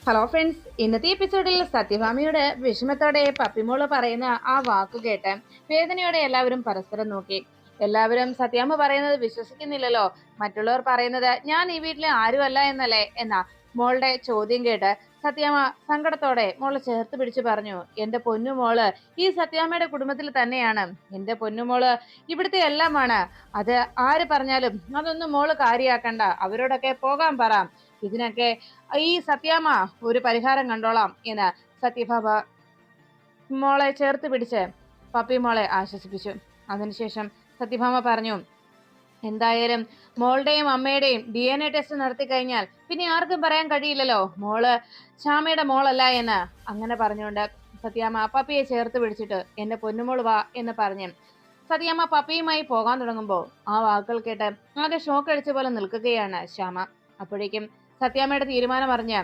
Hello friends, ഇന്നത്തെ എപ്പിസോഡിൽ സത്യഭാമയുടെ വിഷമത്തോടെ പപ്പിമോള് പറയുന്ന ആ വാക്കു കേട്ട് വേദനയോടെ എല്ലാവരും പരസ്പരം നോക്കി. എല്ലാവരും സത്യാമ്മ പറയുന്നത് വിശ്വസിക്കുന്നില്ലല്ലോ. മറ്റുള്ളവർ പറയുന്നത് ഞാൻ ഈ വീട്ടിലെ ആരുമല്ല എന്നല്ലേ എന്നാ മോളുടെ ചോദ്യം കേട്ട് സത്യാമ്മ സങ്കടത്തോടെ മോളെ ചേർത്ത് പിടിച്ചു പറഞ്ഞു, എന്റെ പൊന്നുമോള് ഈ സത്യാമ്മയുടെ കുടുംബത്തിൽ തന്നെയാണ്. എന്റെ പൊന്നുമോള് ഇവിടുത്തെ എല്ലാമാണ്. അത് ആര് പറഞ്ഞാലും അതൊന്നും മോള് കാര്യാക്കണ്ട. അവരോടൊക്കെ പോകാൻ പറ. ഇതിനൊക്കെ ഈ സത്യാമ്മ ഒരു പരിഹാരം കണ്ടോളാം എന്ന് സത്യഭാമ മോളെ ചേർത്ത് പിടിച്ച് പപ്പി മോളെ ആശ്വസിപ്പിച്ചു. അതിനുശേഷം സത്യഭാമ പറഞ്ഞു, എന്തായാലും മോളുടെയും അമ്മയുടെയും DNA ടെസ്റ്റ് നടത്തി കഴിഞ്ഞാൽ പിന്നെ ആർക്കും പറയാൻ കഴിയില്ലല്ലോ മോള് ശ്യാമയുടെ മോളല്ല എന്ന്. അങ്ങനെ പറഞ്ഞുകൊണ്ട് സത്യാമ്മ പപ്പിയെ ചേർത്ത് പിടിച്ചിട്ട് എന്റെ പൊന്നുമോള് വാ എന്ന് പറഞ്ഞു സത്യാമ്മ പപ്പിയുമായി പോകാൻ തുടങ്ങുമ്പോ ആ വാക്കുകൾ കേട്ട് ആകെ ഷോക്ക് അടിച്ച പോലെ നിൽക്കുകയാണ് ശ്യാമ. അപ്പോഴേക്കും സത്യാമ്മയുടെ തീരുമാനം അറിഞ്ഞ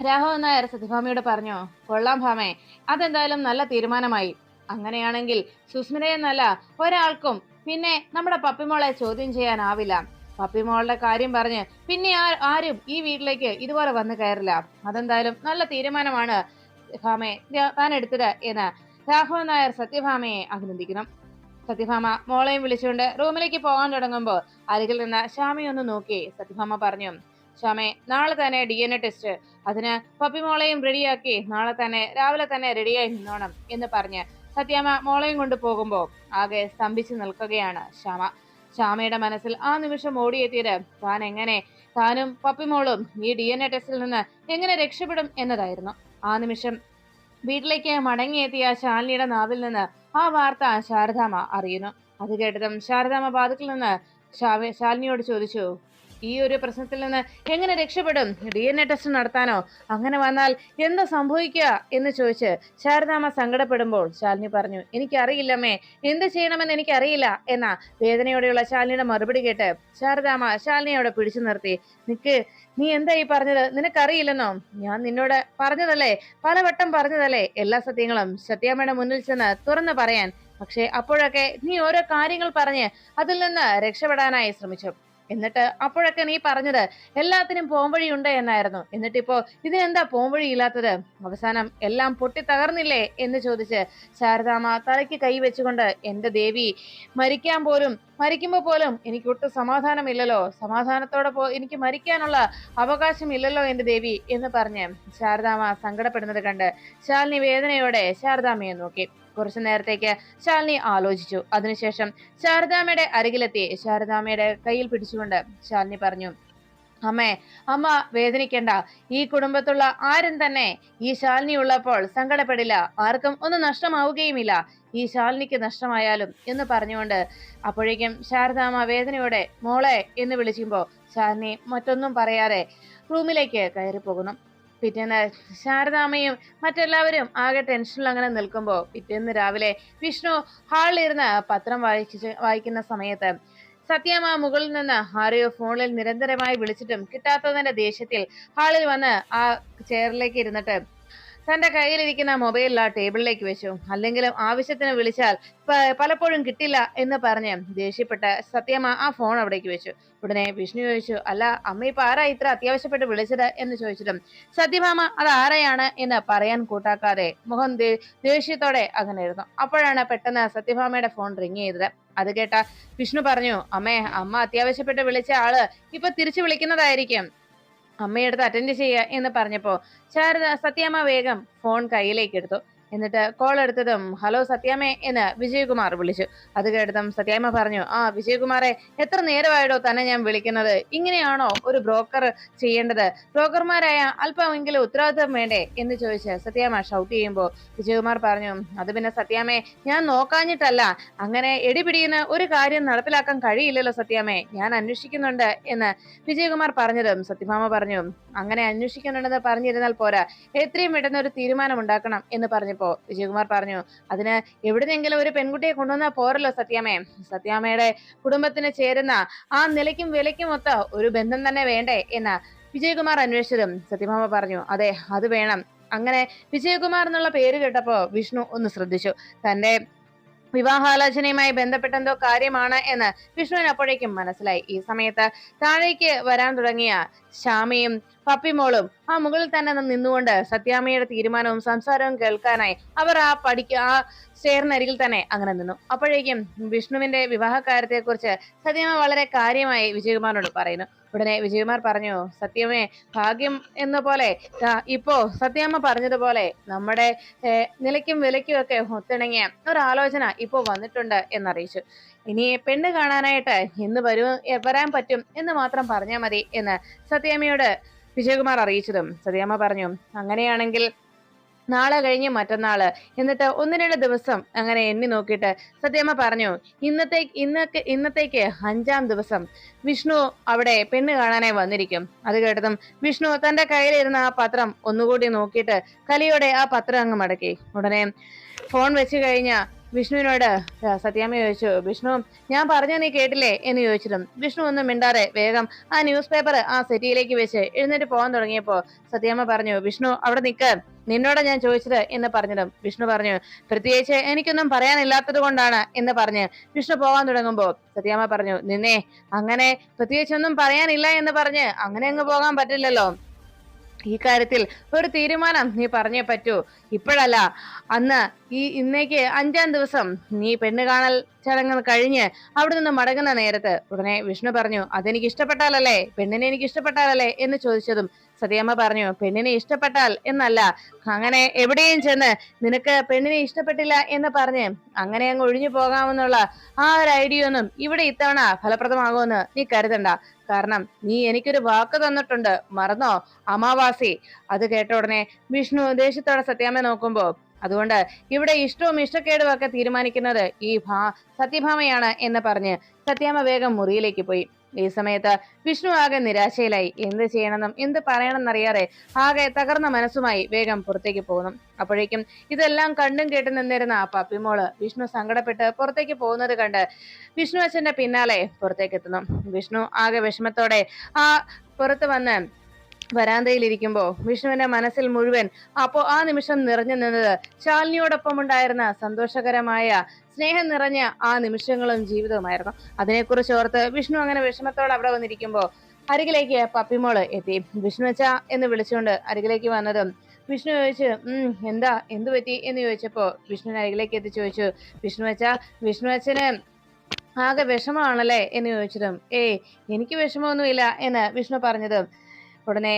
രാഘവൻ നായർ സത്യഭാമയോട് പറഞ്ഞു, കൊള്ളാം ഭാമേ, അതെന്തായാലും നല്ല തീരുമാനമായി. അങ്ങനെയാണെങ്കിൽ സുസ്മിതയെന്നല്ല ഒരാൾക്കും പിന്നെ നമ്മുടെ പപ്പിമോളെ ചോദ്യം ചെയ്യാനാവില്ല. പപ്പിമോളുടെ കാര്യം പറഞ്ഞ് പിന്നെ ആരും ഈ വീട്ടിലേക്ക് ഇതുപോലെ വന്നു കയറില്ല. അതെന്തായാലും നല്ല തീരുമാനമാണ് ഭാമേ താൻ എടുത്തത് എന്ന് രാഘവൻ നായർ സത്യഭാമയെ അഭിനന്ദിക്കുന്നു. സത്യഭാമ മോളെയും വിളിച്ചുകൊണ്ട് റൂമിലേക്ക് പോകാൻ തുടങ്ങുമ്പോൾ അരികിൽ നിന്ന് ശ്യാമയൊന്ന് നോക്കി സത്യഭാമ പറഞ്ഞു, ശ്യാമേ, നാളെ തന്നെ DNA ടെസ്റ്റ്, അതിന് പപ്പിമോളെയും റെഡിയാക്കി നാളെ തന്നെ രാവിലെ തന്നെ റെഡിയായി നിന്നോണം എന്ന് പറഞ്ഞ് സത്യാമ്മ മോളെയും കൊണ്ട് പോകുമ്പോ ആകെ സ്തംഭിച്ചു നിൽക്കുകയാണ് ശ്യാമ. ശ്യാമയുടെ മനസ്സിൽ ആ നിമിഷം ഓടിയെത്തിയത് താനും പപ്പിമോളും ഈ DNA ടെസ്റ്റിൽ നിന്ന് എങ്ങനെ രക്ഷപ്പെടും എന്നതായിരുന്നു. ആ നിമിഷം വീട്ടിലേക്ക് മടങ്ങിയെത്തിയ ശാലിനിയുടെ നാവിൽ നിന്ന് ആ വാർത്ത ശാരദാമ്മ അറിയുന്നു. അത് കേട്ടതും ശാരദാമ്മ വാതിക്കൽ നിന്ന് ശാലിനിയോട് ചോദിച്ചു, ഈ ഒരു പ്രശ്നത്തിൽ നിന്ന് എങ്ങനെ രക്ഷപ്പെടും? DNA ടെസ്റ്റ് നടത്താനോ? അങ്ങനെ വന്നാൽ എന്താ സംഭവിക്കുക എന്ന് ചോദിച്ച് ശാരദാമ്മ സങ്കടപ്പെടുമ്പോൾ ശാലിനി പറഞ്ഞു, എനിക്കറിയില്ലമ്മേ, എന്ത് ചെയ്യണമെന്ന് എനിക്കറിയില്ല എന്ന വേദനയോടെയുള്ള ശാലിനിയുടെ മറുപടി കേട്ട് ശാരദാമ്മ ശാലിനിയെ അവിടെ പിടിച്ചു നിർത്തി. നീ എന്താ ഈ പറഞ്ഞത്? നിനക്കറിയില്ലെന്നോ? ഞാൻ നിന്നോട് പറഞ്ഞതല്ലേ, പലവട്ടം പറഞ്ഞതല്ലേ എല്ലാ സത്യങ്ങളും സത്യാമ്മയുടെ മുന്നിൽ ചെന്ന് തുറന്നു പറയാൻ. പക്ഷെ അപ്പോഴൊക്കെ നീ ഓരോ കാര്യങ്ങൾ പറഞ്ഞ് അതിൽ നിന്ന് രക്ഷപ്പെടാനായി ശ്രമിച്ചു. എന്നിട്ട് അപ്പോഴൊക്കെ നീ പറഞ്ഞത് എല്ലാത്തിനും പോംവഴിയുണ്ട് എന്നായിരുന്നു. എന്നിട്ടിപ്പോ ഇതിനെന്താ പോംവഴി ഇല്ലാത്തത്? അവസാനം എല്ലാം പൊട്ടി തകർന്നില്ലേ എന്ന് ചോദിച്ച് ശാരദാമ്മ തലയ്ക്ക് കൈ വെച്ചുകൊണ്ട്, എന്റെ ദേവി, മരിക്കുമ്പോ പോലും എനിക്ക് ഒട്ടും സമാധാനമില്ലല്ലോ. സമാധാനത്തോടെ എനിക്ക് മരിക്കാനുള്ള അവകാശം ഇല്ലല്ലോ എന്റെ ദേവി എന്ന് പറഞ്ഞ് ശാരദാമ്മ സങ്കടപ്പെടുന്നത് കണ്ട് ശാലിനി വേദനയോടെ ശാരദാമ്മയെ നോക്കി. കുറച്ചു നേരത്തേക്ക് ശാലിനി ആലോചിച്ചു. അതിനുശേഷം ശാരദാമ്മയുടെ അരികിലെത്തി ശാരദാമ്മയുടെ കയ്യിൽ പിടിച്ചുകൊണ്ട് ശാലിനി പറഞ്ഞു, അമ്മ വേദനിക്കണ്ട. ഈ കുടുംബത്തുള്ള ആരും തന്നെ ഈ ശാലിനി ഉള്ളപ്പോൾ സങ്കടപ്പെടില്ല. ആർക്കും ഒന്നും നഷ്ടമാവുകയുമില്ല. ഈ ശാലിനിക്ക് നഷ്ടമായാലും എന്ന് പറഞ്ഞുകൊണ്ട് അപ്പോഴേക്കും ശാരദാമ്മ വേദനയോടെ മോളെ എന്ന് വിളിക്കുമ്പോ ശാലിനി മറ്റൊന്നും പറയാതെ റൂമിലേക്ക് കയറി പോകുന്നു. പിറ്റേന്ന് ശാരദാമ്മയും മറ്റെല്ലാവരും ആകെ ടെൻഷനിൽ അങ്ങനെ നിൽക്കുമ്പോ പിറ്റേന്ന് രാവിലെ വിഷ്ണു ഹാളിലിരുന്ന് പത്രം വായിക്കുന്ന സമയത്ത് സത്യാമ്മ മുകളിൽ നിന്ന് ആരെയോ ഫോണിൽ നിരന്തരമായി വിളിച്ചിട്ടും കിട്ടാത്തതിന്റെ ദേഷ്യത്തിൽ ഹാളിൽ വന്ന് ആ ചെയറിലേക്ക് ഇരുന്നിട്ട് തന്റെ കയ്യിലിരിക്കുന്ന മൊബൈൽ ആ ടേബിളിലേക്ക് വെച്ചു. അല്ലെങ്കിലും ആവശ്യത്തിന് വിളിച്ചാൽ പലപ്പോഴും കിട്ടില്ല എന്ന് പറഞ്ഞ് ദേഷ്യപ്പെട്ട് സത്യമ്മ ആ ഫോൺ അവിടേക്ക് വെച്ചു. ഉടനെ വിഷ്ണു ചോദിച്ചു, അല്ല അമ്മ ഇപ്പൊ ആരാ ഇത്ര അത്യാവശ്യപ്പെട്ട് വിളിച്ചത് എന്ന് ചോദിച്ചിട്ടും സത്യഭാമ അത് ആരെയാണ് എന്ന് പറയാൻ കൂട്ടാക്കാതെ മുഖം ദേഷ്യത്തോടെ അങ്ങനെ ഇരുന്നു. അപ്പോഴാണ് പെട്ടെന്ന് സത്യഭാമയുടെ ഫോൺ റിങ് ചെയ്തത്. അത് കേട്ട വിഷ്ണു പറഞ്ഞു, അമ്മ അത്യാവശ്യപ്പെട്ട് വിളിച്ച ആള് ഇപ്പൊ തിരിച്ചു വിളിക്കുന്നതായിരിക്കും, അമ്മയെടുത്ത് അറ്റൻഡ് ചെയ്യുക എന്ന് പറഞ്ഞപ്പോ സത്യാമ്മ വേഗം ഫോൺ കയ്യിലേക്ക് എടുത്തു. എന്നിട്ട് കോൾ എടുത്തതും ഹലോ സത്യാമ്മേ എന്ന് വിജയകുമാർ വിളിച്ചു. അത് കേട്ടതും സത്യാമ്മ പറഞ്ഞു, വിജയകുമാറെ, എത്ര നേരമായിടോ തന്നെ ഞാൻ വിളിക്കുന്നത്? ഇങ്ങനെയാണോ ഒരു ബ്രോക്കർ ചെയ്യേണ്ടത്? ബ്രോക്കർമാരായ അല്പമെങ്കിലും ഉത്തരവാദിത്വം വേണ്ടേ എന്ന് ചോദിച്ച് സത്യാമ്മ ഷൗട്ട് ചെയ്യുമ്പോൾ വിജയകുമാർ പറഞ്ഞു, അത് പിന്നെ സത്യാമ്മേ, ഞാൻ നോക്കാഞ്ഞിട്ടല്ല. അങ്ങനെ എടിപിടിയുന്ന ഒരു കാര്യം നടപ്പിലാക്കാൻ കഴിയില്ലല്ലോ സത്യാമ്മേ, ഞാൻ അന്വേഷിക്കുന്നുണ്ട് എന്ന് വിജയകുമാർ പറഞ്ഞതും സത്യഭാമ പറഞ്ഞു, അങ്ങനെ അന്വേഷിക്കുന്നുണ്ടെന്ന് പറഞ്ഞിരുന്നാൽ പോരാ, എത്രയും പെട്ടെന്ന് ഒരു തീരുമാനം ഉണ്ടാക്കണം എന്ന് പറഞ്ഞപ്പോ വിജയകുമാർ പറഞ്ഞു, അതിന് എവിടുന്നെങ്കിലും ഒരു പെൺകുട്ടിയെ കൊണ്ടുവന്നാൽ പോരല്ലോ സത്യാമ്മേ, സത്യാമ്മയുടെ കുടുംബത്തിന് ചേരുന്ന ആ നിലയ്ക്കും വിലയ്ക്കും ഒത്ത ഒരു ബന്ധം തന്നെ വേണ്ടേ എന്ന് വിജയകുമാർ അന്വേഷിച്ചതും സത്യഭാമ പറഞ്ഞു, അതെ അത് വേണം. അങ്ങനെ വിജയകുമാർ എന്നുള്ള പേര് കേട്ടപ്പോ വിഷ്ണു ഒന്ന് ശ്രദ്ധിച്ചു. തന്റെ വിവാഹാലോചനയുമായി ബന്ധപ്പെട്ട എന്തോ കാര്യമാണ് എന്ന് വിഷ്ണുവിന് അപ്പോഴേക്കും മനസ്സിലായി. ഈ സമയത്ത് താഴേക്ക് വരാൻ തുടങ്ങിയ ശ്യാമയും പപ്പിമോളും ആ മുകളിൽ തന്നെ നിന്നുകൊണ്ട് സത്യാമ്മയുടെ തീരുമാനവും സംസാരവും കേൾക്കാനായി അവർ ആ സ്റ്റെയറിനരികിൽ തന്നെ അങ്ങനെ നിന്നു. അപ്പോഴേക്കും വിഷ്ണുവിന്റെ വിവാഹകാര്യത്തെ കുറിച്ച് സത്യാമ്മ വളരെ കാര്യമായി വിജയകുമാറിനോട് പറയുന്നു. ഉടനെ വിജയകുമാർ പറഞ്ഞു, സത്യമേ, ഭാഗ്യം എന്ന പോലെ ഇപ്പോ സത്യാമ്മ പറഞ്ഞതുപോലെ നമ്മുടെ നിലയ്ക്കും വിലയ്ക്കും ഒക്കെ ഒത്തിണങ്ങിയ ഒരാലോചന ഇപ്പോ വന്നിട്ടുണ്ട് എന്നറിയിച്ചു. ഇനി പെണ്ണ് കാണാനായിട്ട് എന്ന് വരാൻ പറ്റും എന്ന് മാത്രം പറഞ്ഞാൽ മതി എന്ന് സത്യാമ്മയോട് വിജയകുമാർ അറിയിച്ചതും സത്യാമ്മ പറഞ്ഞു, അങ്ങനെയാണെങ്കിൽ നാളെ കഴിഞ്ഞ് മറ്റന്നാള്, എന്നിട്ട് 1-2 ദിവസം അങ്ങനെ എണ്ണി നോക്കിയിട്ട് സത്യാമ്മ പറഞ്ഞു, ഇന്നത്തേക്ക് 5-ാം ദിവസം വിഷ്ണു അവിടെ പെണ്ണ് കാണാനായി വന്നിരിക്കും. അത് കേട്ടതും വിഷ്ണു തന്റെ കയ്യിലിരുന്ന ആ പത്രം ഒന്നുകൂടി നോക്കിയിട്ട് കലിയോടെ ആ പത്രം അങ്ങ് മടക്കി. ഉടനെ ഫോൺ വെച്ച് കഴിഞ്ഞ വിഷ്ണുവിനോട് സത്യാമ്മ ചോദിച്ചു, വിഷ്ണു, ഞാൻ പറഞ്ഞ നീ കേട്ടില്ലേ എന്ന് ചോദിച്ചിട്ടും വിഷ്ണു ഒന്നും മിണ്ടാതെ വേഗം ആ ന്യൂസ് പേപ്പർ ആ സെറ്റിയിലേക്ക് വെച്ച് എഴുന്നേറ്റ് പോകാൻ തുടങ്ങിയപ്പോ സത്യാമ്മ പറഞ്ഞു, വിഷ്ണു അവിടെ നിൽക്ക്, നിന്നോടാ ഞാൻ ചോദിച്ചത് എന്ന് പറഞ്ഞതും വിഷ്ണു പറഞ്ഞു, പ്രത്യേകിച്ച് എനിക്കൊന്നും പറയാനില്ലാത്തത് കൊണ്ടാണ് എന്ന് പറഞ്ഞ് വിഷ്ണു പോകാൻ തുടങ്ങുമ്പോ സത്യാമ്മ പറഞ്ഞു, നിന്നെ അങ്ങനെ പ്രത്യേകിച്ചൊന്നും പറയാനില്ല എന്ന് പറഞ്ഞ് അങ്ങനെ അങ്ങ് പോകാൻ പറ്റില്ലല്ലോ. ഈ കാര്യത്തിൽ ഒരു തീരുമാനം നീ പറഞ്ഞേ പറ്റൂ. ഇപ്പോഴല്ല, അന്ന് ഇന്നേക്ക് 5-ാം ദിവസം നീ പെണ്ണ് കാണൽ ചടങ്ങ് കഴിഞ്ഞ് അവിടെ നിന്ന് മടങ്ങുന്ന നേരത്ത്. ഉടനെ വിഷ്ണു പറഞ്ഞു, അതെനിക്ക് ഇഷ്ടപ്പെട്ടാലല്ലേ, പെണ്ണിനെ എനിക്ക് ഇഷ്ടപ്പെട്ടാലല്ലേ എന്ന് ചോദിച്ചതും സത്യാമ്മ പറഞ്ഞു, പെണ്ണിനെ ഇഷ്ടപ്പെട്ടാൽ എന്നല്ല, അങ്ങനെ എവിടെയും ചെന്ന് നിനക്ക് പെണ്ണിനെ ഇഷ്ടപ്പെട്ടില്ല എന്ന് പറഞ്ഞ് അങ്ങനെ അങ്ങ് ഒഴിഞ്ഞു പോകാമെന്നുള്ള ആ ഒരു ഐഡിയ ഒന്നും ഇവിടെ ഇത്തവണ ഫലപ്രദമാകുമെന്ന് നീ കരുതണ്ട. കാരണം നീ എനിക്കൊരു വാക്ക് തന്നിട്ടുണ്ട്, മറന്നോ? അമാവാസി. അത് കേട്ട ഉടനെ വിഷ്ണു ദേഷ്യത്തോടെ സത്യാമ്മ നോക്കുമ്പോ, അതുകൊണ്ട് ഇവിടെ ഇഷ്ടവും ഇഷ്ടക്കേടും ഒക്കെ തീരുമാനിക്കുന്നത് ഈ സത്യഭാമയാണ് എന്ന് പറഞ്ഞ് സത്യാമ്മ വേഗം മുറിയിലേക്ക് പോയി. ഈ സമയത്ത് വിഷ്ണു ആകെ നിരാശയിലായി. എന്ത് ചെയ്യണമെന്നും എന്ത് പറയണമെന്നറിയാതെ ആകെ തകർന്ന മനസ്സുമായി വേഗം പുറത്തേക്ക് പോകുന്നു. അപ്പോഴേക്കും ഇതെല്ലാം കണ്ടും കേട്ടും നിന്നിരുന്ന ആ പപ്പിമോള് വിഷ്ണു സങ്കടപ്പെട്ട് പുറത്തേക്ക് പോകുന്നത് കണ്ട് വിഷ്ണു അച്ഛന്റെ പിന്നാലെ പുറത്തേക്ക് എത്തുന്നു. വിഷ്ണു ആകെ വിഷമത്തോടെ ആ പുറത്ത് വന്ന് വരാന്തയിലിരിക്കുമ്പോ വിഷ്ണുവിന്റെ മനസ്സിൽ മുഴുവൻ ആ നിമിഷം നിറഞ്ഞു നിന്നത് ശാലിനിയോടൊപ്പം ഉണ്ടായിരുന്ന സന്തോഷകരമായ സ്നേഹം നിറഞ്ഞ ആ നിമിഷങ്ങളും ജീവിതവുമായിരുന്നു. അതിനെക്കുറിച്ച് ഓർത്ത് വിഷ്ണു അങ്ങനെ വിഷമത്തോടെ അവിടെ വന്നിരിക്കുമ്പോ അരികിലേക്ക് പപ്പിമോള് എത്തി. വിഷ്ണു അച്ഛാ എന്ന് വിളിച്ചുകൊണ്ട് അരികിലേക്ക് വന്നതും വിഷ്ണു ചോദിച്ചു, എന്തു പറ്റി എന്ന് ചോദിച്ചപ്പോ വിഷ്ണുവിനെ അരികിലേക്ക് എത്തി ചോദിച്ചു, വിഷ്ണു അച്ഛന് ആകെ വിഷമമാണല്ലേ എന്ന് ചോദിച്ചതും എനിക്ക് വിഷമമൊന്നുമില്ല എന്ന് വിഷ്ണു പറഞ്ഞതും ഉടനെ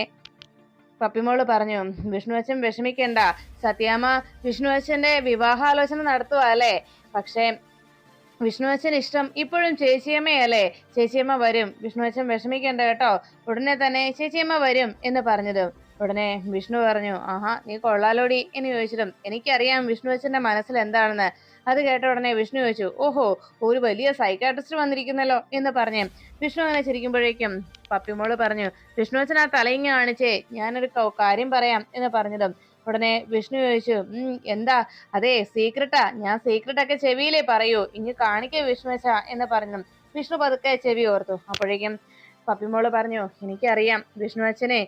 പപ്പിമോള് പറഞ്ഞു, വിഷ്ണു അച്ഛൻ വിഷമിക്കണ്ട, സത്യാമ്മ വിഷ്ണു അച്ഛന്റെ വിവാഹാലോചന നടത്തുക അല്ലേ, പക്ഷേ വിഷ്ണു അച്ഛൻ ഇഷ്ടം ഇപ്പോഴും ചേച്ചിയമ്മയല്ലേ, ചേച്ചിയമ്മ വരും, വിഷ്ണു അച്ഛൻ വിഷമിക്കണ്ട കേട്ടോ, ഉടനെ തന്നെ ചേച്ചിയമ്മ വരും എന്ന് പറഞ്ഞതും ഉടനെ വിഷ്ണു പറഞ്ഞു, ആഹാ നീ കൊള്ളാലോടി എന്ന് ചോദിച്ചിട്ടും എനിക്കറിയാം വിഷ്ണു അച്ഛന്റെ മനസ്സിൽ എന്താണെന്ന്. അത് കേട്ട ഉടനെ വിഷ്ണു ചോദിച്ചു, ഓഹോ, ഒരു വലിയ സൈക്കാട്രിസ്റ്റ് വന്നിരിക്കുന്നല്ലോ എന്ന് പറഞ്ഞ് വിഷ്ണു അങ്ങനെ ചിരിക്കുമ്പോഴേക്കും പപ്പിമോള് പറഞ്ഞു, വിഷ്ണു അച്ഛൻ ആ തലയിങ്ങ കാണിച്ചേ, ഞാനൊരു കാര്യം പറയാം എന്ന് പറഞ്ഞതും ഉടനെ വിഷ്ണു ചോദിച്ചു, എന്താ? അതെ, സീക്രട്ടാ, ഞാൻ സീക്രട്ടൊക്കെ ചെവിയിലേ പറയൂ, ഇങ്ങ് കാണിക്കേ വിഷ്ണു അച്ഛാ എന്ന് പറഞ്ഞു വിഷ്ണു പതുക്കെ ചെവി ഓർത്തു. അപ്പോഴേക്കും പപ്പിമോള് പറഞ്ഞു, എനിക്കറിയാം വിഷ്ണു അച്ഛനെ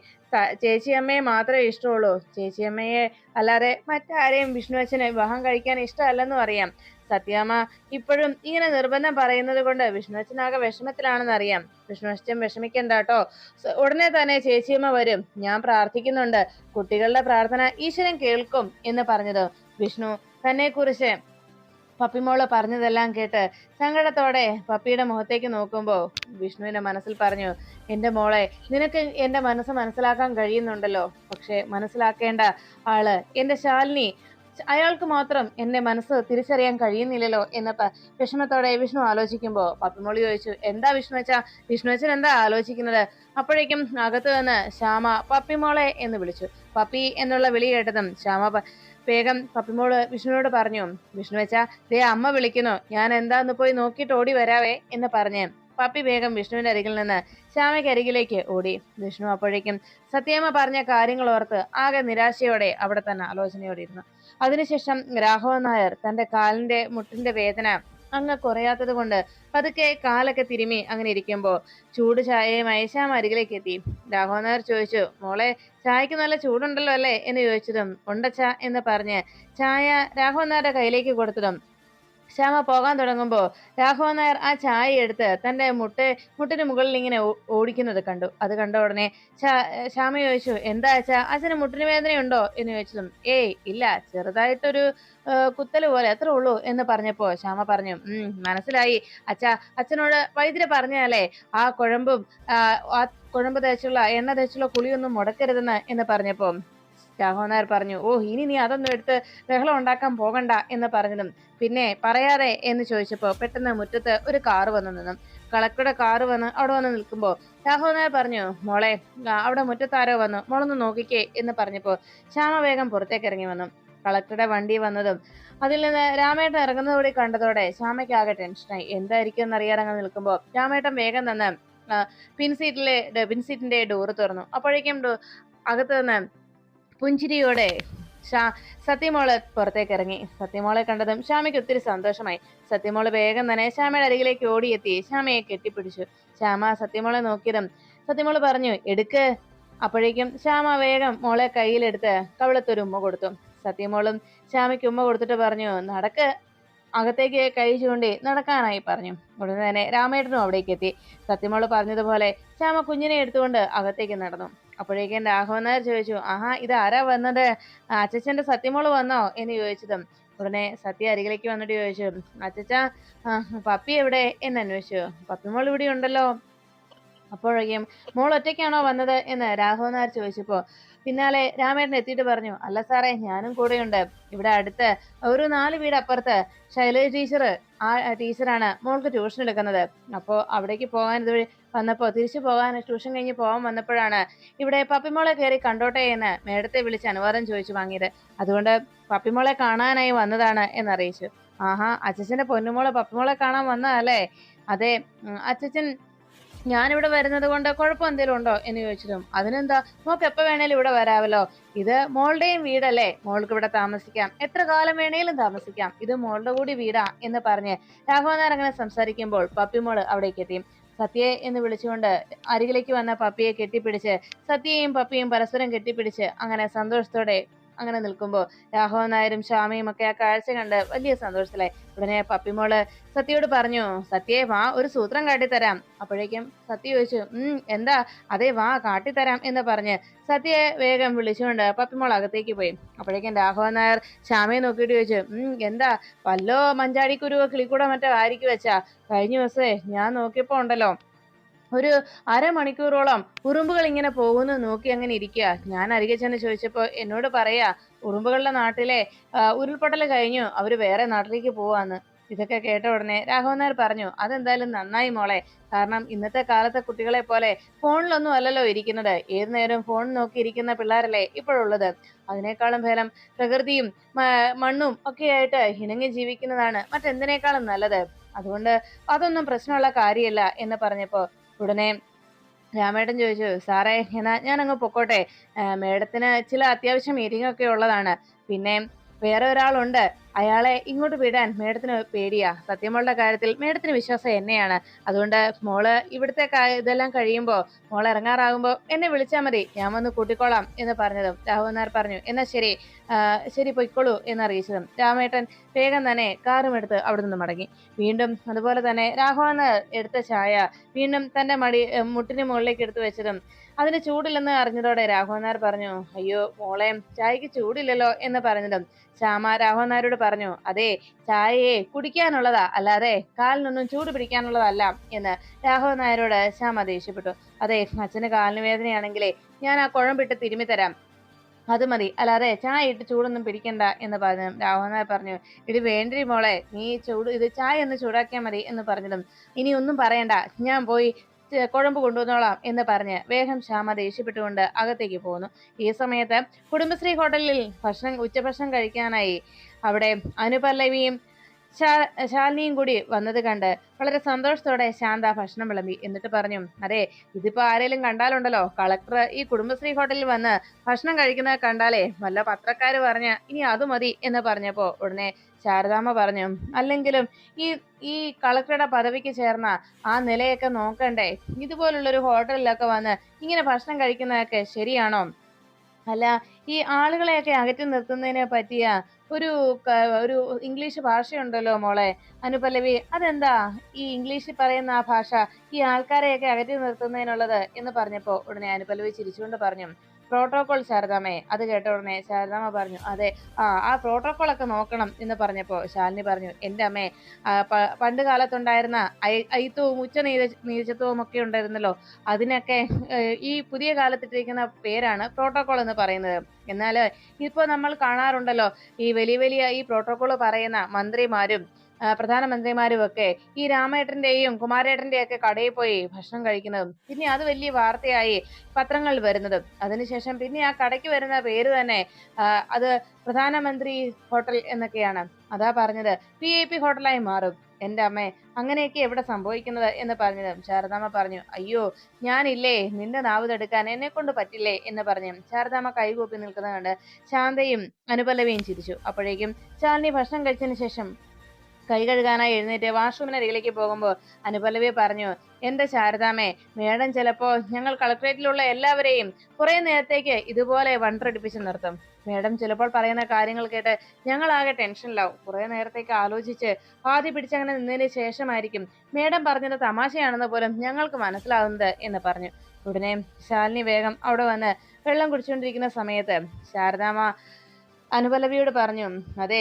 ചേച്ചിയമ്മയെ മാത്രമേ ഇഷ്ടമുള്ളൂ, ചേച്ചിയമ്മയെ അല്ലാതെ മറ്റാരെയും വിഷ്ണു അച്ഛനെ വിവാഹം കഴിക്കാൻ ഇഷ്ടമല്ലെന്നും അറിയാം. സത്യാമ്മ ഇപ്പോഴും ഇങ്ങനെ നിർബന്ധം പറയുന്നത് കൊണ്ട് വിഷ്ണു അച്ഛനാകെ വിഷമത്തിലാണെന്ന് അറിയാം. വിഷ്ണു അച്ഛൻ വിഷമിക്കണ്ട കേട്ടോ, ഉടനെ തന്നെ ചേച്ചിയമ്മ വരും, ഞാൻ പ്രാർത്ഥിക്കുന്നുണ്ട്, കുട്ടികളുടെ പ്രാർത്ഥന ഈശ്വരൻ കേൾക്കും എന്ന് പറഞ്ഞത് വിഷ്ണു തന്നെ കുറിച്ച് പപ്പിമോള് പറഞ്ഞതെല്ലാം കേട്ട് സങ്കടത്തോടെ പപ്പിയുടെ മുഖത്തേക്ക് നോക്കുമ്പോ വിഷ്ണുവിന്റെ മനസ്സിൽ പറഞ്ഞു, എന്റെ മോളെ, നിനക്ക് എന്റെ മനസ്സ് മനസ്സിലാക്കാൻ കഴിയുന്നുണ്ടല്ലോ, പക്ഷെ മനസ്സിലാക്കേണ്ട ആള് എന്റെ ശാലിനി, അയാൾക്ക് മാത്രം എന്റെ മനസ്സ് തിരിച്ചറിയാൻ കഴിയുന്നില്ലല്ലോ എന്ന് വിഷമത്തോടെ വിഷ്ണു ആലോചിക്കുമ്പോ പപ്പിമോളി ചോദിച്ചു, എന്താ വിഷ്ണു അച്ഛൻ എന്താ ആലോചിക്കുന്നത്? അപ്പോഴേക്കും അകത്ത് നിന്ന് ശ്യാമ പപ്പിമോളെ എന്ന് വിളിച്ചു. പപ്പി എന്നുള്ള വിളി കേട്ടതും ശ്യാമ വേഗം പപ്പിമോള് വിഷ്ണുവിനോട് പറഞ്ഞു, വിഷ്ണു അച്ഛാ, ദേ അമ്മ വിളിക്കുന്നു, ഞാൻ എന്താന്ന് പോയി നോക്കിയിട്ട് ഓടി വരാവേ എന്ന് പറഞ്ഞ് പപ്പി വേഗം വിഷ്ണുവിന്റെ അരികിൽ നിന്ന് ശ്യാമയ്ക്ക് അരികിലേക്ക് ഓടി. വിഷ്ണു അപ്പോഴേക്കും സത്യാമ്മ പറഞ്ഞ കാര്യങ്ങൾ ഓർത്ത് ആകെ നിരാശയോടെ അവിടെ തന്നെ ആലോചനയോടെ ഇരുന്നു. അതിനുശേഷം രാഘവൻ നായർ തന്റെ കാലിന്റെ മുട്ടിന്റെ വേദന അങ്ങ് കുറയാത്തത് കൊണ്ട് പതുക്കെ കാലൊക്കെ തിരുമി അങ്ങനെ ഇരിക്കുമ്പോ ചൂട് ചായയുമായി ശ്യാമ അരികിലേക്ക് എത്തി. രാഘവൻ നായർ ചോദിച്ചു, മോളെ, ചായക്ക് നല്ല ചൂടുണ്ടല്ലോ അല്ലേ എന്ന് ചോദിച്ചതും ഉണ്ടച്ച എന്ന് പറഞ്ഞ് ചായ രാഘവൻ നായരുടെ കയ്യിലേക്ക് കൊടുത്തതും ശ്യാമ പോകാൻ തുടങ്ങുമ്പോ രാഘവൻ നായർ ആ ചായ എടുത്ത് തന്റെ മുട്ടിന് മുകളിൽ ഇങ്ങനെ ഓടിക്കുന്നത് കണ്ടു. അത് കണ്ട ഉടനെ ശ്യാമ ചോദിച്ചു, എന്താ അച്ഛാ, അച്ഛന് മുട്ടിന് വേദനയുണ്ടോ എന്ന് ചോദിച്ചതും, ഏയ് ഇല്ല, ചെറുതായിട്ടൊരു കുത്തല് പോലെ അത്രേ ഉള്ളൂ എന്ന് പറഞ്ഞപ്പോ ശ്യാമ പറഞ്ഞു, മനസ്സിലായി അച്ഛാ, അച്ഛനോട് വൈദ്യര് പറഞ്ഞാലേ ആ കുഴമ്പും ആ കുഴമ്പ് തേച്ചുള്ള എണ്ണ തേച്ചുള്ള കുളിയൊന്നും മുടക്കരുതെന്ന് എന്ന് പറഞ്ഞപ്പോ രാഘവൻ നായർ പറഞ്ഞു, ഓ ഇനി നീ അതൊന്നും എടുത്ത് ബഹളം ഉണ്ടാക്കാൻ പോകണ്ട എന്ന് പറഞ്ഞതും, പിന്നെ പറയാതെ എന്ന് ചോദിച്ചപ്പോ പെട്ടെന്ന് മുറ്റത്ത് ഒരു കാറ് വന്നു നിന്നും. കളക്ടറുടെ കാറ് വന്ന് അവിടെ വന്ന് നിൽക്കുമ്പോ രാഘവൻ നായർ പറഞ്ഞു, മോളെ അവിടെ മുറ്റത്താരോ വന്നു, മോളൊന്ന് നോക്കിക്കേ എന്ന് പറഞ്ഞപ്പോ ശ്യാമ വേഗം പുറത്തേക്ക് ഇറങ്ങി വന്നു. കളക്ടറുടെ വണ്ടി വന്നതും അതിൽ നിന്ന് രാമേട്ടൻ ഇറങ്ങുന്നതോടെ കണ്ടതോടെ ശ്യാമയ്ക്ക് ആകെ ടെൻഷനായി. എന്തായിരിക്കും എന്നറിയാറങ്ങ് നിൽക്കുമ്പോ രാമേട്ടൻ വേഗം തന്നെ പിൻസീറ്റിന്റെ ഡോറ് തുറന്നു. അപ്പോഴേക്കും അകത്ത് നിന്ന് പുഞ്ചിരിയോടെ സത്യമോള് പുറത്തേക്ക് ഇറങ്ങി. സത്യമോളെ കണ്ടതും ശ്യാമയ്ക്ക് ഒത്തിരി സന്തോഷമായി. സത്യമോള് വേഗം തന്നെ ശ്യാമയുടെ അരികിലേക്ക് ഓടിയെത്തി ശ്യാമയെ കെട്ടിപ്പിടിച്ചു. ശ്യാമ സത്യമോളെ നോക്കിയതും സത്യമോള് പറഞ്ഞു, എടുക്ക്. അപ്പോഴേക്കും ശ്യാമ വേഗം മോളെ കയ്യിലെടുത്ത് കവിളത്തൊരു ഉമ്മ കൊടുത്തു. സത്യമോളും ശ്യാമയ്ക്ക് ഉമ്മ കൊടുത്തിട്ട് പറഞ്ഞു, നടക്ക്. അകത്തേക്ക് കൈ ചൂണ്ടി നടക്കാനായി പറഞ്ഞു. ഉടനെ തന്നെ രാമേട്ടനും അവിടേക്ക് എത്തി. സത്യമോള് പറഞ്ഞതുപോലെ ശ്യാമ കുഞ്ഞിനെ എടുത്തുകൊണ്ട് അകത്തേക്ക് നടന്നു. അപ്പോഴേക്കും രാഘവൻ നായർ ചോദിച്ചു, ആഹാ, ഇത് ആരാ വന്നത്, അച്ചച്ചന്റെ സത്യമോള് വന്നോ എന്ന് ചോദിച്ചതും ഉടനെ സത്യ അരികിലേക്ക് വന്നിട്ട് ചോദിച്ചു, അച്ചച്ച പപ്പി എവിടെ എന്ന് അന്വേഷിച്ചു. പപ്പിമോൾ ഇവിടെ ഉണ്ടല്ലോ. അപ്പോഴേക്കും മോൾ ഒറ്റയ്ക്കാണോ വന്നത് എന്ന് രാഘവൻ നായർ ചോദിച്ചപ്പോ പിന്നാലെ രാമേട്ടൻ എത്തിയിട്ട് പറഞ്ഞു, അല്ല സാറേ, ഞാനും കൂടെയുണ്ട്. ഇവിടെ അടുത്ത് ഒരു 4 വീട് അപ്പുറത്ത് ശൈലജ ടീച്ചർ, ആ ടീച്ചറാണ് മോൾക്ക് ട്യൂഷൻ എടുക്കുന്നത്. അപ്പോൾ അവിടേക്ക് പോകാൻ ഇതുവഴി വന്നപ്പോൾ തിരിച്ചു പോകാൻ ട്യൂഷൻ കഴിഞ്ഞ് പോകാൻ വന്നപ്പോഴാണ് ഇവിടെ പപ്പിമോളെ കയറി കണ്ടോട്ടെ എന്ന് മേഡത്തെ വിളിച്ച് അനുവാദം ചോദിച്ചു വാങ്ങിയത്. അതുകൊണ്ട് പപ്പിമോളെ കാണാനായി വന്നതാണ് എന്നറിയിച്ചു. ആഹാ, അച്ചച്ചന്റെ പൊന്നുമോളെ പപ്പിമോളെ കാണാൻ വന്നതല്ലേ? അതെ, അച്ചച്ചൻ ഞാനിവിടെ വരുന്നത് കൊണ്ട് കുഴപ്പം എന്തെങ്കിലും ഉണ്ടോ എന്ന് ചോദിച്ചതും, അതിനെന്താ, മോക്ക് എപ്പോ വേണേലും ഇവിടെ വരാമല്ലോ. ഇത് മോളുടെയും വീടല്ലേ, മോൾക്ക് ഇവിടെ താമസിക്കാം, എത്ര കാലം വേണേലും താമസിക്കാം, ഇത് മോളുടെ കൂടി വീടാ എന്ന് പറഞ്ഞ് രാഘവൻ നായർ അങ്ങനെ സംസാരിക്കുമ്പോൾ പപ്പിമോള് അവിടേക്ക് എത്തി. സത്യയെ എന്ന് വിളിച്ചുകൊണ്ട് അരികിലേക്ക് വന്ന പപ്പിയെ കെട്ടിപ്പിടിച്ച് സത്യയും പപ്പിയും പരസ്പരം കെട്ടിപ്പിടിച്ച് അങ്ങനെ സന്തോഷത്തോടെ അങ്ങനെ നിൽക്കുമ്പോൾ രാഘവൻ നായരും ശ്യാമയും ഒക്കെ ആ കാഴ്ച കണ്ട് വലിയ സന്തോഷത്തിലായി. ഉടനെ പപ്പിമോള് സത്യയോട് പറഞ്ഞു, സത്യയെ വാ, ഒരു സൂത്രം കാട്ടിത്തരാം. അപ്പോഴേക്കും സത്യ ചോദിച്ചു, എന്താ? അതെ, വാ, കാട്ടിത്തരാം എന്ന് പറഞ്ഞ് സത്യയെ വേഗം വിളിച്ചുകൊണ്ട് പപ്പിമോൾ അകത്തേക്ക് പോയി. അപ്പോഴേക്കും രാഘവൻ നായർ ശ്യാമയെ നോക്കിയിട്ട് ചോദിച്ചു, എന്താ, വല്ലോ മഞ്ചാടിക്കുരുവോ കിളിക്കൂടോ മറ്റോ ആയിരിക്കും വെച്ചാ? കഴിഞ്ഞ ദിവസേ ഞാൻ നോക്കിയപ്പോ ഉണ്ടല്ലോ, ഒരു അരമണിക്കൂറോളം ഉറുമ്പുകൾ ഇങ്ങനെ പോകുന്നു നോക്കി അങ്ങനെ ഇരിക്കുക. ഞാൻ അരികെ ചെന്ന് ചോദിച്ചപ്പോ എന്നോട് പറയാ, ഉറുമ്പുകളുടെ നാട്ടിലെ ഉരുൾപൊട്ടൽ കഴിഞ്ഞു, അവര് വേറെ നാട്ടിലേക്ക് പോവാന്ന്. ഇതൊക്കെ കേട്ട ഉടനെ രാഘവൻ നായർ പറഞ്ഞു, അതെന്തായാലും നന്നായി മോളെ. കാരണം ഇന്നത്തെ കാലത്തെ കുട്ടികളെ പോലെ ഫോണിലൊന്നും അല്ലല്ലോ ഇരിക്കുന്നത്. ഏതു നേരം ഫോൺ നോക്കിയിരിക്കുന്ന പിള്ളേരല്ലേ ഇപ്പോഴുള്ളത്. അതിനേക്കാളും ഭേദം പ്രകൃതിയും മണ്ണും ഒക്കെ ആയിട്ട് ഇണങ്ങി ജീവിക്കുന്നതാണ് മറ്റെന്തിനേക്കാളും നല്ലത്. അതുകൊണ്ട് അതൊന്നും പ്രശ്നമുള്ള കാര്യമല്ല എന്ന് പറഞ്ഞപ്പോ ഉടനെ രാമേട്ടൻ ചോദിച്ചു, സാറേ, എന്നാ ഞാൻ അങ്ങ് പൊക്കോട്ടെ, മേഡത്തിന് ചില അത്യാവശ്യം മീറ്റിംഗ് ഒക്കെ ഉള്ളതാണ്. പിന്നെ വേറെ ഒരാളുണ്ട്, അയാളെ ഇങ്ങോട്ട് വിടാൻ മേഡത്തിന് പേടിയാ. സത്യമോളുടെ കാര്യത്തിൽ മേഡത്തിന് വിശ്വാസം എന്നെയാണ്. അതുകൊണ്ട് മോള് ഇവിടുത്തെ ഇതെല്ലാം കഴിയുമ്പോ മോൾ ഇറങ്ങാറാകുമ്പോ എന്നെ വിളിച്ചാൽ മതി, ഞാൻ വന്ന് കൂട്ടിക്കോളാം എന്ന് പറഞ്ഞതും രാഘവൻ നായർ പറഞ്ഞു, എന്നാ ശരി, ശരി പൊയ്ക്കോളൂ എന്നറിയിച്ചതും രാമേട്ടൻ വേഗം തന്നെ കാറും എടുത്ത് അവിടെ നിന്ന് മടങ്ങി. വീണ്ടും അതുപോലെ തന്നെ രാഘവൻ നായർ എടുത്ത ചായ വീണ്ടും തന്റെ മുട്ടിന് മുകളിലേക്ക് എടുത്തു വെച്ചതും അതിന് ചൂടില്ലെന്ന് അറിഞ്ഞതോടെ രാഘവൻ നായർ പറഞ്ഞു, അയ്യോ മോളെ, ചായക്ക് ചൂടില്ലല്ലോ എന്ന് പറഞ്ഞതും ശ്യാമ രാഘവൻ നായരോട് പറഞ്ഞു, അതെ, ചായയെ കുടിക്കാനുള്ളതാ, അല്ലാതെ കാലിനൊന്നും ചൂട് പിടിക്കാനുള്ളതല്ല എന്ന് രാഘവൻ നായരോട് ശ്യാമ ദേഷ്യപ്പെട്ടു. അതെ, അച്ഛന് കാലിന് വേദനയാണെങ്കിലേ ഞാൻ ആ കുഴമ്പിട്ട് തിരുമ്മി തരാം, അത് മതി, അല്ലാതെ ചായ ഇട്ട് ചൂടൊന്നും പിടിക്കണ്ട എന്ന് പറഞ്ഞു. രാഘവൻ നായർ പറഞ്ഞു, ഇത് വേണ്ടി മോളെ, നീ ഇത് ചായ ഒന്ന് ചൂടാക്കിയാൽ മതി എന്ന് പറഞ്ഞതും ഇനി ഒന്നും പറയണ്ട, ഞാൻ പോയി കുഴമ്പ് കൊണ്ടുവന്നോളാം എന്ന് പറഞ്ഞ് വേഗം ശ്യാമ ദേഷ്യപ്പെട്ടുകൊണ്ട് അകത്തേക്ക് പോകുന്നു. ഈ സമയത്ത് കുടുംബശ്രീ ഹോട്ടലിൽ ഉച്ചഭക്ഷണം കഴിക്കാനായി അവിടെ അനുപല്ലവിയും ശാലിനിയും കൂടി വന്നത് കണ്ട് വളരെ സന്തോഷത്തോടെ ശാന്ത ഭക്ഷണം വിളമ്പി. എന്നിട്ട് പറഞ്ഞു, അതെ, ഇതിപ്പോ ആരെങ്കിലും കണ്ടാലുണ്ടല്ലോ, കളക്ടർ ഈ കുടുംബശ്രീ ഹോട്ടലിൽ വന്ന് ഭക്ഷണം കഴിക്കുന്നത് കണ്ടാലേ വല്ല പത്രക്കാര് പറഞ്ഞ ഇനി അത് മതി എന്ന് പറഞ്ഞപ്പോ ഉടനെ ശാരദാമ്മ പറഞ്ഞു, അല്ലെങ്കിലും ഈ കളക്ടറുടെ പദവിക്ക് ചേർന്ന ആ നിലയൊക്കെ നോക്കണ്ടേ, ഇതുപോലുള്ളൊരു ഹോട്ടലിലൊക്കെ വന്ന് ഇങ്ങനെ ഭക്ഷണം കഴിക്കുന്നതൊക്കെ ശരിയാണോ? അല്ല, ഈ ആളുകളെയൊക്കെ അകറ്റി നിർത്തുന്നതിനെ പറ്റിയ ഒരു ഒരു ഇംഗ്ലീഷ് ഭാഷയുണ്ടല്ലോ മോളെ, അനുപല്ലവി. അതെന്താ ഈ ഇംഗ്ലീഷിൽ പറയുന്ന ആ ഭാഷ ഈ ആൾക്കാരെയൊക്കെ അകറ്റി നിർത്തുന്നതിനുള്ളത് എന്ന് പറഞ്ഞപ്പോ ഉടനെ അനുപല്ലവി ചിരിച്ചുകൊണ്ട് പറഞ്ഞു, പ്രോട്ടോകോൾ ശാരദാമ്മേ. അത് കേട്ട ഉടനെ ശാരദാമ്മ പറഞ്ഞു, അതെ, ആ പ്രോട്ടോകോൾ ഒക്കെ നോക്കണം എന്ന് പറഞ്ഞപ്പോ ശാലിനി പറഞ്ഞു, എന്റെ അമ്മേ, പണ്ട് കാലത്തുണ്ടായിരുന്ന അയിത്തവും നീചത്വവും ഒക്കെ ഉണ്ടായിരുന്നല്ലോ, അതിനൊക്കെ ഈ പുതിയ കാലത്തിട്ടിരിക്കുന്ന പേരാണ് പ്രോട്ടോകോൾ എന്ന് പറയുന്നത്. എന്നാല് ഇപ്പൊ നമ്മൾ കാണാറുണ്ടല്ലോ, ഈ വലിയ വലിയ ഈ പ്രോട്ടോകോൾ പറയുന്ന മന്ത്രിമാരും പ്രധാനമന്ത്രിമാരും ഒക്കെ ഈ രാമേട്ടന്റെയും കുമാരേട്ടന്റെയും ഒക്കെ കടയിൽ പോയി ഭക്ഷണം കഴിക്കുന്നതും പിന്നെ അത് വലിയ വാർത്തയായി പത്രങ്ങളിൽ വരുന്നതും അതിനുശേഷം പിന്നെ ആ കടയ്ക്ക് വരുന്ന പേര് തന്നെ അത് പ്രധാനമന്ത്രി ഹോട്ടൽ എന്നൊക്കെയാണ്. അതാ പറഞ്ഞത് VIP ഹോട്ടലായി മാറും. എന്റെ അമ്മേ, അങ്ങനെയൊക്കെ എവിടെ സംഭവിക്കുന്നത് എന്ന് പറഞ്ഞത് ശാരദാമ്മ പറഞ്ഞു, അയ്യോ, ഞാനില്ലേ നിന്റെ നാവ് തടുക്കാൻ എന്നെ കൊണ്ട് പറ്റില്ലേ എന്ന് പറഞ്ഞു ശാരദാമ്മ കൈകൂപ്പി നിൽക്കുന്നത് കണ്ട് ശാന്തയും അനുപല്ലവിയും ചിരിച്ചു. അപ്പോഴേക്കും ശാലിനി ഭക്ഷണം കഴിച്ചതിന് ശേഷം കൈ കഴുകാനായി എഴുന്നേറ്റ് വാഷ്റൂമിനരികിലേക്ക് പോകുമ്പോൾ അനുപല്ലവി പറഞ്ഞു, എന്റെ ശാരദാമ്മേ, മേഡം ചിലപ്പോ ഞങ്ങൾ കളക്ട്രേറ്റിലുള്ള എല്ലാവരെയും കുറെ നേരത്തേക്ക് ഇതുപോലെ വണ്ടടിപ്പിച്ച് നിർത്തും. മേഡം ചിലപ്പോൾ പറയുന്ന കാര്യങ്ങൾ കേട്ട് ഞങ്ങളാകെ ടെൻഷനിലാവും. കുറെ നേരത്തേക്ക് ആലോചിച്ച് ആദ്യ പിടിച്ചങ്ങനെ നിന്നതിന് ശേഷമായിരിക്കും മേഡം പറഞ്ഞത് തമാശയാണെന്ന് പോലും ഞങ്ങൾക്ക് മനസ്സിലാവുന്നത് എന്ന് പറഞ്ഞു. ഉടനെ ശാലിനി വേഗം അവിടെ വന്ന് വെള്ളം കുടിച്ചുകൊണ്ടിരിക്കുന്ന സമയത്ത് ശാരദാമ്മ അനുപല്ലവിയോട് പറഞ്ഞു, അതെ,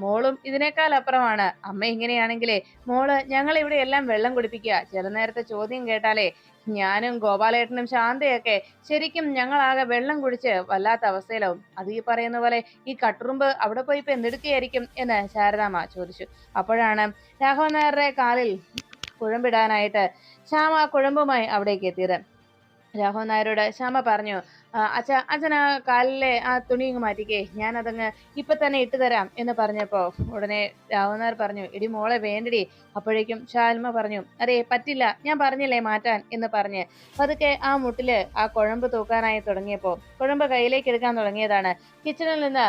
മോളും ഇതിനേക്കാൾ അപ്പുറമാണ്. അമ്മ ഇങ്ങനെയാണെങ്കിലേ മോള് ഞങ്ങൾ ഇവിടെ എല്ലാം വെള്ളം കുടിപ്പിക്കുക. ചില നേരത്തെ ചോദ്യം കേട്ടാലേ ഞാനും ഗോപാലേട്ടനും ശാന്തയൊക്കെ ശരിക്കും ഞങ്ങളാകെ വെള്ളം കുടിച്ച് വല്ലാത്ത അവസ്ഥയിലാവും. അത് ഈ പറയുന്ന പോലെ ഈ കട്ടുറുമ്പ് അവിടെ പോയി ഇപ്പൊ എന്തെടുക്കുകയായിരിക്കും എന്ന് ശാരദാമ്മ ചോദിച്ചു. അപ്പോഴാണ് രാഘവൻ നായരുടെ കാലിൽ കുഴമ്പിടാനായിട്ട് ശ്യാമ കുഴമ്പുമായി അവിടേക്ക് എത്തിയത്. രാഘവൻ നായരോട് ശ്യാമ പറഞ്ഞു, അച്ഛൻ ആ കാലിലെ ആ തുണി ഇങ്ങ് മാറ്റിക്കേ, ഞാൻ അതങ്ങ് ഇപ്പൊ തന്നെ ഇട്ടു തരാം എന്ന് പറഞ്ഞപ്പോ ഉടനെ രാഘവൻ നായർ പറഞ്ഞു, എടി മോളെ വേണ്ടടി. അപ്പോഴേക്കും ശാൽമ പറഞ്ഞു, അതെ പറ്റില്ല, ഞാൻ പറഞ്ഞില്ലേ മാറ്റാൻ എന്ന് പറഞ്ഞ് പതുക്കെ ആ മുട്ടില് ആ കുഴമ്പ് തൂക്കാനായി തുടങ്ങിയപ്പോ കുഴമ്പ് കയ്യിലേക്ക് എടുക്കാൻ തുടങ്ങിയതാണ് കിച്ചണിൽ നിന്ന്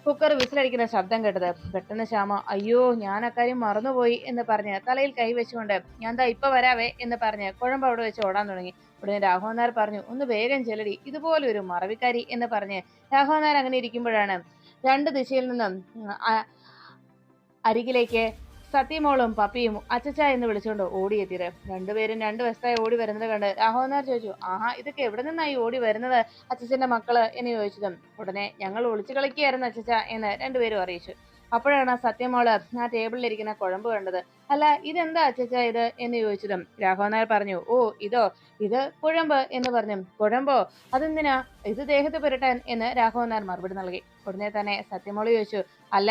കുക്കർ വിസിലടിക്കുന്ന ശബ്ദം കേട്ടത്. പെട്ടെന്ന് ശ്യാമ, അയ്യോ, ഞാൻ അക്കാര്യം മറന്നുപോയി എന്ന് പറഞ്ഞ് തലയിൽ കൈവച്ചുകൊണ്ട് ഞാൻ ദാ ഇപ്പൊ വരാവേ എന്ന് പറഞ്ഞ് കുഴമ്പ് അവിടെ വെച്ച് ഓടാൻ തുടങ്ങി. ഉടനെ രാഘവൻ നായർ പറഞ്ഞു, ഒന്ന് വേഗം ചെല്ലടി, ഇതുപോലെ ഒരു മറവിക്കാരി എന്ന് പറഞ്ഞ് രാഘവൻ നായർ അങ്ങനെ ഇരിക്കുമ്പോഴാണ് രണ്ട് ദിശയിൽ നിന്നും അരികിലേക്ക് സത്യമോളും പപ്പിയും അച്ചച്ച എന്ന് വിളിച്ചുകൊണ്ട് ഓടിയെത്തിയത്. രണ്ടുപേരും രണ്ടു വശത്തായി ഓടി വരുന്നത് കണ്ട് രാഘവൻ നായർ ചോദിച്ചു, ആഹാ, ഇതൊക്കെ എവിടെ നിന്നായി ഓടി വരുന്നത് അച്ചച്ചന്റെ മക്കള് എന്ന് ചോദിച്ചതും ഉടനെ ഞങ്ങൾ ഒളിച്ചു കളിക്കുകയായിരുന്നു അച്ചച്ച എന്ന് രണ്ടുപേരും അറിയിച്ചു. അപ്പോഴാണ് സത്യമോള് ആ ടേബിളിലിരിക്കുന്ന കുഴമ്പ് കണ്ടത്. അല്ല, ഇതെന്താ അച്ചച്ച ഇത് എന്ന് ചോദിച്ചതും രാഘവൻ നായർ പറഞ്ഞു, ഓ ഇത് കുഴമ്പ് എന്ന് പറഞ്ഞു. കുഴമ്പോ, അതെന്തിനാ? ഇത് ദേഹത്ത് പുരട്ടാൻ എന്ന് രാഘവൻ നായർ മറുപടി നൽകി. ഉടനെ തന്നെ സത്യമോള് ചോദിച്ചു, അല്ല,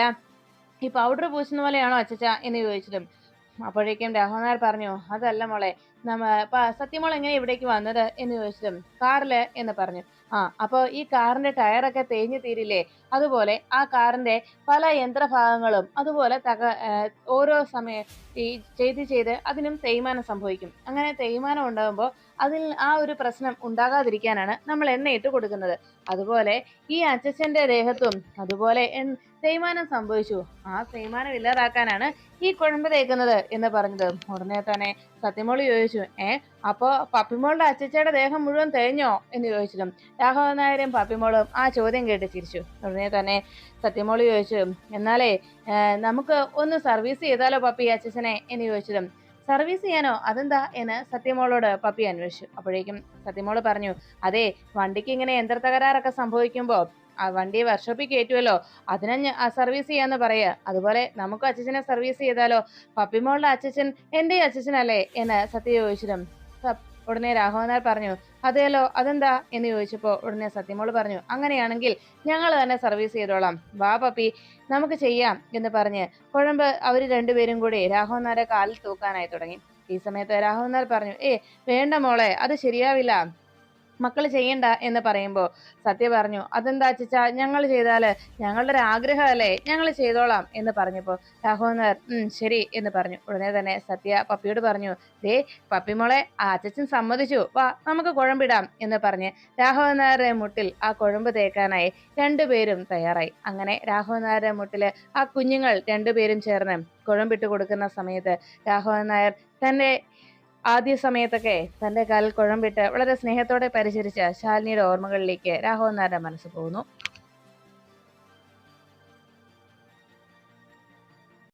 ഈ പൗഡർ പൂശുന്ന പോലെയാണോ അച്ചച്ച എന്ന് ചോദിച്ചതും അപ്പോഴേക്കും രാഘവൻ നായർ പറഞ്ഞു, അതല്ല മോളെ, സത്യമോൾ എങ്ങനെ ഇവിടേക്ക് വന്നത് എന്ന് ചോദിച്ചതും കാറില് എന്ന് പറഞ്ഞു. അപ്പൊ ഈ കാറിന്റെ ടയറൊക്കെ തേഞ്ഞു തീരില്ലേ, അതുപോലെ ആ കാറിന്റെ പല യന്ത്രഭാഗങ്ങളും അതുപോലെ ഓരോ സമയം ഈ ചെയ്ത് അതിനും തേയ്മാനം സംഭവിക്കും. അങ്ങനെ തേയ്മാനം ഉണ്ടാകുമ്പോൾ അതിൽ ആ ഒരു പ്രശ്നം ഉണ്ടാകാതിരിക്കാനാണ് നമ്മൾ എണ്ണയിട്ട് കൊടുക്കുന്നത്. അതുപോലെ ഈ അച്ചച്ചന്റെ ദേഹത്തും അതുപോലെ തേയ്മാനം സംഭവിച്ചു. ആ തേയ്മാനം ഇല്ലാതാക്കാനാണ് ഈ കുഴമ്പ് തേക്കുന്നത് എന്ന് പറഞ്ഞത്. ഉടനെ തന്നെ സത്യമോള് ചോദിച്ചു, അപ്പോ പപ്പിമോളുടെ അച്ചച്ചയുടെ ദേഹം മുഴുവൻ തേഞ്ഞോ എന്ന് ചോദിച്ചതും രാഘവൻ നായരും പപ്പിമോളും ആ ചോദ്യം കേട്ട് ചിരിച്ചു. ഉടനെ തന്നെ സത്യമോള് ചോദിച്ചു, എന്നാലേ നമുക്ക് ഒന്ന് സർവീസ് ചെയ്താലോ പപ്പി അച്ചച്ചനെ എന്ന് ചോദിച്ചതും സർവീസ് ചെയ്യാനോ, അതെന്താ എന്ന് സത്യമോളോട് പപ്പി അന്വേഷിച്ചു. അപ്പോഴേക്കും സത്യമോള് പറഞ്ഞു, അതെ, വണ്ടിക്ക് ഇങ്ങനെ യന്ത്ര തകരാറൊക്കെ സംഭവിക്കുമ്പോ ആ വണ്ടി വർക്ക്ഷോപ്പിൽ കയറ്റുമല്ലോ, അതിനെ സർവീസ് ചെയ്യാന്ന് പറയാ. അതുപോലെ നമുക്ക് അച്ഛനെ സർവീസ് ചെയ്താലോ? പപ്പിമോളുടെ അച്ഛൻ എന്റെ അച്ഛനല്ലേ എന്ന് സത്യ ചോദിച്ചതും ഉടനെ രാഘവൻ നായർ പറഞ്ഞു, അതെയല്ലോ, അതെന്താ എന്ന് ചോദിച്ചപ്പോ ഉടനെ സത്യമോള് പറഞ്ഞു, അങ്ങനെയാണെങ്കിൽ ഞങ്ങൾ തന്നെ സർവീസ് ചെയ്തോളാം, വാ പപ്പി, നമുക്ക് ചെയ്യാം എന്ന് പറഞ്ഞ് കുഴമ്പ് അവര് രണ്ടുപേരും കൂടി രാഘവൻ നായരെ കാലിൽ തൂക്കാനായി തുടങ്ങി. ഈ സമയത്ത് രാഘവൻ നായർ പറഞ്ഞു, വേണ്ട മോളെ, അത് ശരിയാവില്ല, മക്കള് ചെയ്യണ്ട എന്ന് പറയുമ്പോ സത്യ പറഞ്ഞു, അതെന്താ അച്ഛാ, ഞങ്ങൾ ചെയ്താല് ഞങ്ങളുടെ ഒരു ആഗ്രഹമല്ലേ, ഞങ്ങൾ ചെയ്തോളാം എന്ന് പറഞ്ഞപ്പോ രാഘവൻ നായർ ശരി എന്ന് പറഞ്ഞു. ഉടനെ തന്നെ സത്യ പപ്പിയോട് പറഞ്ഞു, പപ്പിമോളെ, ആ അച്ഛൻ സമ്മതിച്ചു, വാ നമുക്ക് കുഴമ്പിടാം എന്ന് പറഞ്ഞ് രാഘവൻ നായരുടെ മുട്ടിൽ ആ കുഴമ്പ് തേക്കാനായി രണ്ടുപേരും തയ്യാറായി. അങ്ങനെ രാഘവൻ നായരുടെ മുട്ടില് ആ കുഞ്ഞുങ്ങൾ രണ്ടുപേരും ചേർന്ന് കുഴമ്പിട്ട് കൊടുക്കുന്ന സമയത്ത് രാഘവൻ നായർ തന്റെ ആദ്യ സമയത്തൊക്കെ തന്റെ കാലിൽ കുഴമ്പിട്ട് വളരെ സ്നേഹത്തോടെ പരിചരിച്ച ശാലിനിയുടെ ഓർമ്മകളിലേക്ക് രാഘവൻ നായരുടെ മനസ്സ് പോകുന്നു.